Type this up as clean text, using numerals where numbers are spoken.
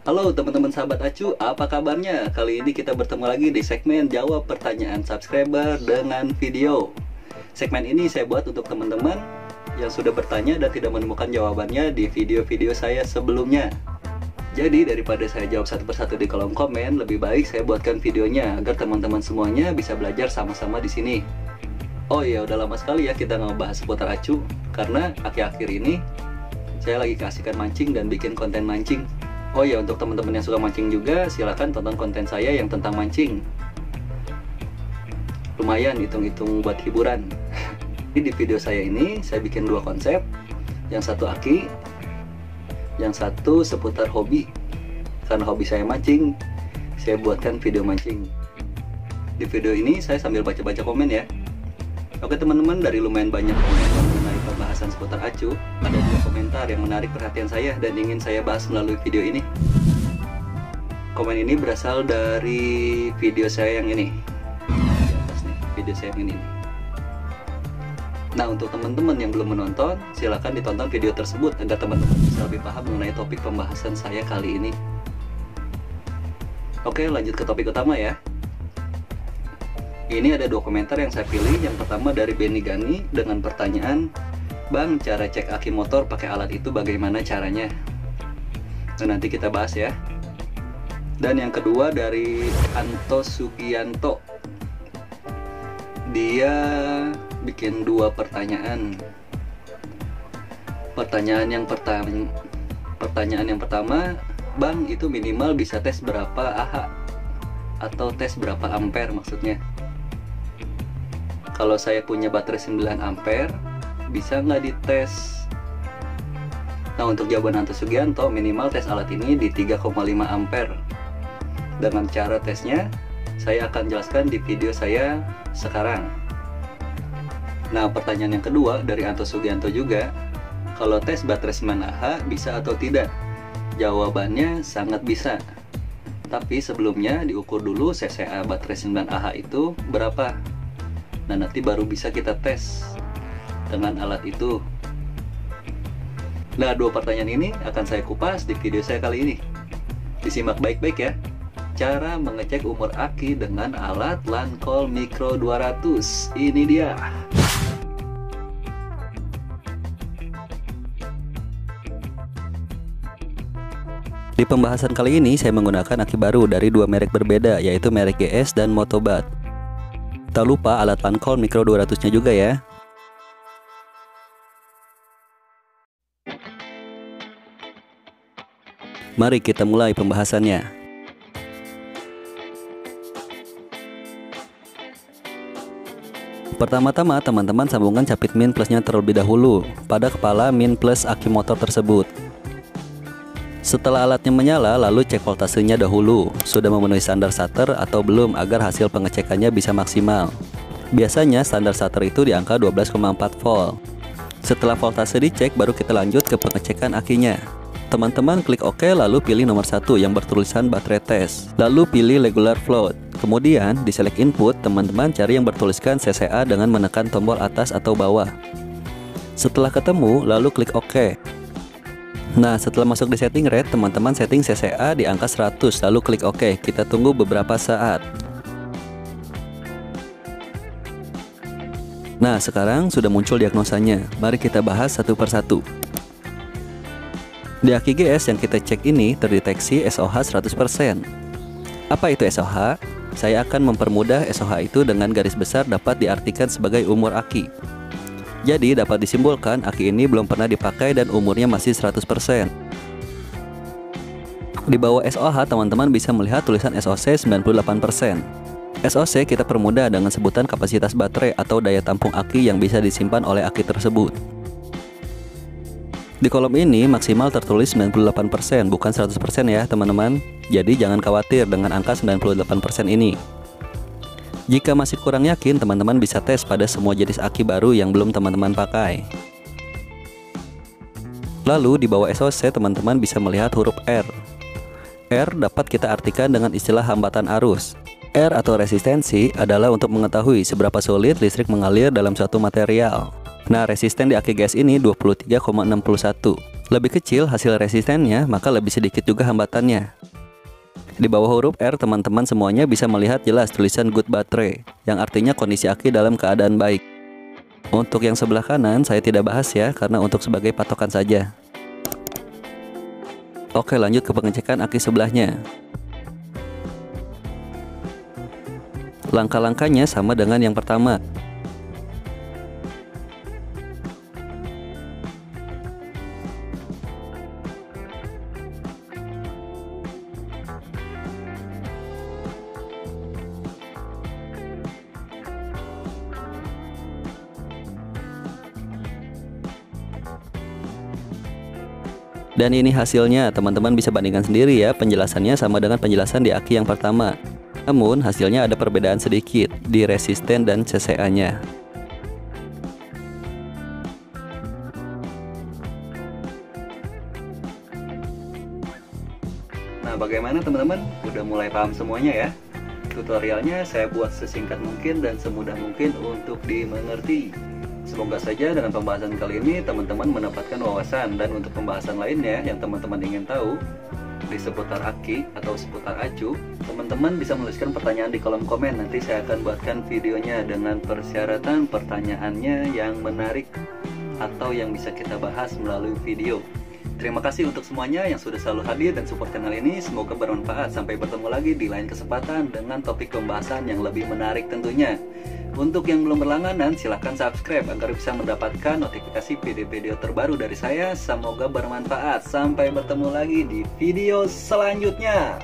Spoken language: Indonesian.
Halo teman-teman sahabat Acu, apa kabarnya? Kali ini kita bertemu lagi di segmen jawab pertanyaan subscriber dengan video. Segmen ini saya buat untuk teman-teman yang sudah bertanya dan tidak menemukan jawabannya di video-video saya sebelumnya. Jadi daripada saya jawab satu persatu di kolom komen, lebih baik saya buatkan videonya agar teman-teman semuanya bisa belajar sama-sama di sini. Oh iya, udah lama sekali ya kita ngebahas seputar Acu, karena akhir-akhir ini saya lagi keasikan mancing dan bikin konten mancing. Oh iya, untuk teman-teman yang suka mancing juga, silakan tonton konten saya yang tentang mancing. Lumayan hitung-hitung buat hiburan. Di video saya ini, saya bikin dua konsep. Yang satu aki, yang satu seputar hobi. Karena hobi saya mancing, saya buatkan video mancing. Di video ini saya sambil baca-baca komen ya. Oke teman-teman, dari lumayan banyak komentar mengenai pembahasan seputar Acu, ada dua komentar yang menarik perhatian saya dan ingin saya bahas melalui video ini. Komen ini berasal dari video saya yang ini. Di atas nih, video saya yang ini. Nah, untuk teman-teman yang belum menonton, silakan ditonton video tersebut agar teman-teman bisa lebih paham mengenai topik pembahasan saya kali ini. Oke, lanjut ke topik utama ya. Ini ada dua komentar yang saya pilih. Yang pertama dari Benny Gani dengan pertanyaan, "Bang, cara cek aki motor pakai alat itu bagaimana caranya?" Nah, nanti kita bahas ya. Dan yang kedua dari Anto Sugianto. Dia bikin dua pertanyaan. Pertanyaan yang pertama, "Bang, itu minimal bisa tes berapa AH atau tes berapa ampere maksudnya? Kalau saya punya baterai 9 ampere, bisa nggak dites?" Nah, untuk jawaban Anto Sugianto, minimal tes alat ini di 3,5 ampere. Dengan cara tesnya, saya akan jelaskan di video saya sekarang. Nah, pertanyaan yang kedua dari Anto Sugianto juga, kalau tes baterai 9 Ah bisa atau tidak? Jawabannya sangat bisa. Tapi sebelumnya diukur dulu CCA baterai 9 Ah itu berapa. Nah, nanti baru bisa kita tes dengan alat itu. Nah, dua pertanyaan ini akan saya kupas di video saya kali ini. Disimak baik-baik ya. Cara mengecek umur aki dengan alat Lancol Micro 200. Ini dia. Di pembahasan kali ini saya menggunakan aki baru dari dua merek berbeda, yaitu merek GS dan Motobat. Tak lupa alat Lancol Micro 200-nya juga ya. Mari kita mulai pembahasannya. Pertama-tama teman-teman sambungkan capit min plusnya terlebih dahulu pada kepala min plus aki motor tersebut. Setelah alatnya menyala, lalu cek voltasenya dahulu, sudah memenuhi standar starter atau belum agar hasil pengecekannya bisa maksimal. Biasanya standar starter itu di angka 12,4 volt. Setelah voltase dicek, baru kita lanjut ke pengecekan akinya. Teman-teman klik OK, lalu pilih nomor 1 yang bertulisan baterai test. Lalu pilih regular float. Kemudian di select input, teman-teman cari yang bertuliskan CCA dengan menekan tombol atas atau bawah. Setelah ketemu, lalu klik OK. Nah, setelah masuk di setting rate, teman-teman setting CCA di angka 100, lalu klik OK. Kita tunggu beberapa saat. Nah, sekarang sudah muncul diagnosanya. Mari kita bahas satu persatu. Di aki GS yang kita cek ini terdeteksi SOH 100%. Apa itu SOH? Saya akan mempermudah SOH itu dengan garis besar dapat diartikan sebagai umur aki. Jadi dapat disimpulkan aki ini belum pernah dipakai dan umurnya masih 100%. Di bawah SOH teman-teman bisa melihat tulisan SOC 98%. SOC kita permudah dengan sebutan kapasitas baterai atau daya tampung aki yang bisa disimpan oleh aki tersebut. Di kolom ini maksimal tertulis 98%, bukan 100% ya teman-teman. Jadi jangan khawatir dengan angka 98% ini. Jika masih kurang yakin, teman-teman bisa tes pada semua jenis aki baru yang belum teman-teman pakai. Lalu di bawah SOC teman-teman bisa melihat huruf R. R dapat kita artikan dengan istilah hambatan arus. R atau resistensi adalah untuk mengetahui seberapa sulit listrik mengalir dalam suatu material. Nah, resisten di aki gas ini 23,61. Lebih kecil hasil resistennya, maka lebih sedikit juga hambatannya. Di bawah huruf R, teman-teman semuanya bisa melihat jelas tulisan good battery, yang artinya kondisi aki dalam keadaan baik. Untuk yang sebelah kanan saya tidak bahas ya, karena untuk sebagai patokan saja. Oke, lanjut ke pengecekan aki sebelahnya. Langkah-langkahnya sama dengan yang pertama. Dan ini hasilnya, teman-teman bisa bandingkan sendiri ya, penjelasannya sama dengan penjelasan di aki yang pertama. Namun hasilnya ada perbedaan sedikit di resisten dan CCA-nya. Nah, bagaimana teman-teman? Udah mulai paham semuanya ya? Tutorialnya saya buat sesingkat mungkin dan semudah mungkin untuk dimengerti. Semoga saja dengan pembahasan kali ini teman-teman mendapatkan wawasan, dan untuk pembahasan lainnya yang teman-teman ingin tahu di seputar aki atau seputar acu, teman-teman bisa menuliskan pertanyaan di kolom komen. Nanti saya akan buatkan videonya dengan persyaratan pertanyaannya yang menarik atau yang bisa kita bahas melalui video. Terima kasih untuk semuanya yang sudah selalu hadir dan support channel ini. Semoga bermanfaat. Sampai bertemu lagi di lain kesempatan dengan topik pembahasan yang lebih menarik tentunya. Untuk yang belum berlangganan, silahkan subscribe agar bisa mendapatkan notifikasi video-video terbaru dari saya. Semoga bermanfaat. Sampai bertemu lagi di video selanjutnya.